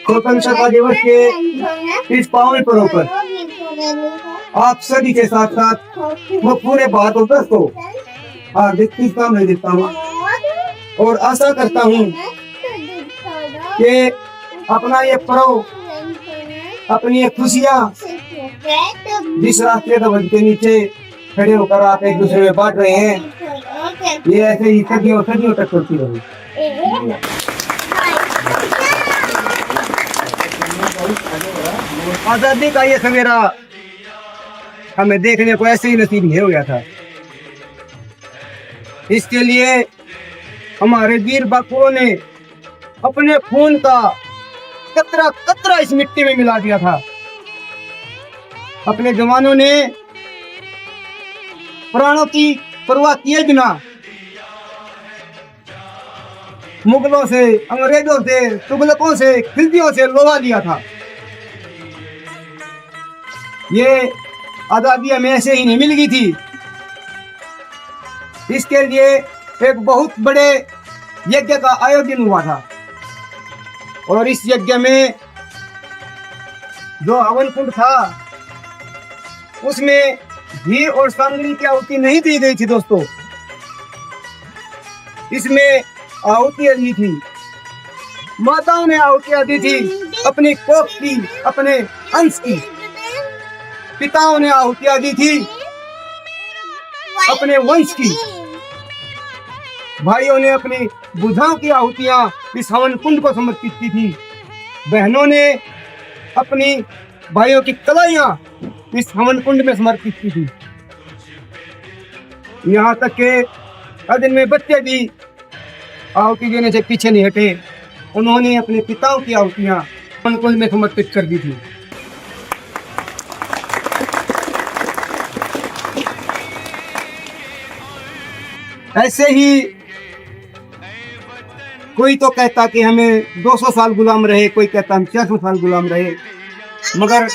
स्वतंत्रता दिवस के इस पावन पर्व पर आप सभी के साथ साथ मैं पूरे भारतवर्ष को हार्दिक शुभकामनाएं देता हूँ और आशा करता हूँ कि अपना ये पर्व, अपनी ये खुशियाँ जिस राष्ट्रीय ध्वज के नीचे खड़े होकर आप एक दूसरे में बांट रहे हैं, ये ऐसे ही सदियों सदियों तक चलती रही। आजादी का ये सवेरा हमें देखने को ऐसे ही नसीब नहीं हो गया था। इसके लिए हमारे वीर बापुओं ने अपने खून का कतरा कतरा इस मिट्टी में मिला दिया था। अपने जवानों ने प्राणों की परवाह किए बिना मुगलों से, अंग्रेजों से, तुगलकों से, खिलजियों से लोहा लिया था। ये आजादी हमें ऐसे ही नहीं मिल गई थी। इसके लिए एक बहुत बड़े यज्ञ का आयोजन हुआ था और इस यज्ञ में जो हवन कुंड था उसमें घी और सांगली की आहुति नहीं दी गई थी दोस्तों। इसमें आहुतियां दी थी, माताओं ने आहुतियां दी थी अपनी कोख की, अपने अंश की। पिताओं ने आहुतियां दी थी अपने वंश की। भाइयों ने अपनी बुझाओं की आहुतियां इस हवन कुंड को समर्पित की थी। बहनों ने अपनी भाइयों की कलाइयां इस हवन कुंड में समर्पित की थी। यहाँ तक के अदन में बच्चे भी आहुति देने से पीछे नहीं हटे। उन्होंने अपने पिताओं की आहुतियां हवन कुंड में समर्पित कर दी थी। ऐसे ही कोई तो कहता कि हमें 200 साल गुलाम रहे, कोई कहता हम 600 साल गुलाम रहे। मगर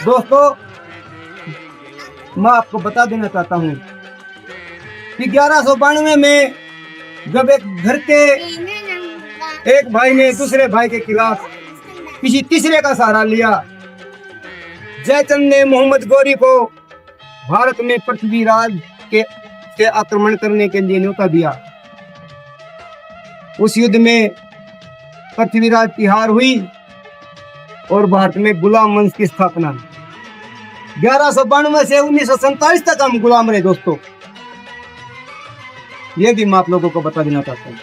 दोस्तों, मैं आपको बता देना चाहता हूँ कि 1192 में जब एक घर के एक भाई ने दूसरे भाई के खिलाफ किसी तीसरे का सहारा लिया, जयचंद ने मोहम्मद गौरी को भारत में पृथ्वीराज के आक्रमण करने के लिए न्योता दिया। उस युद्ध में पृथ्वीराज की हार हुई और भारत में गुलाम वंश की स्थापना। 1192 से 1947 तक हम गुलाम रहे दोस्तों। ये भी मैं आप लोगों को बता देना चाहता हूँ।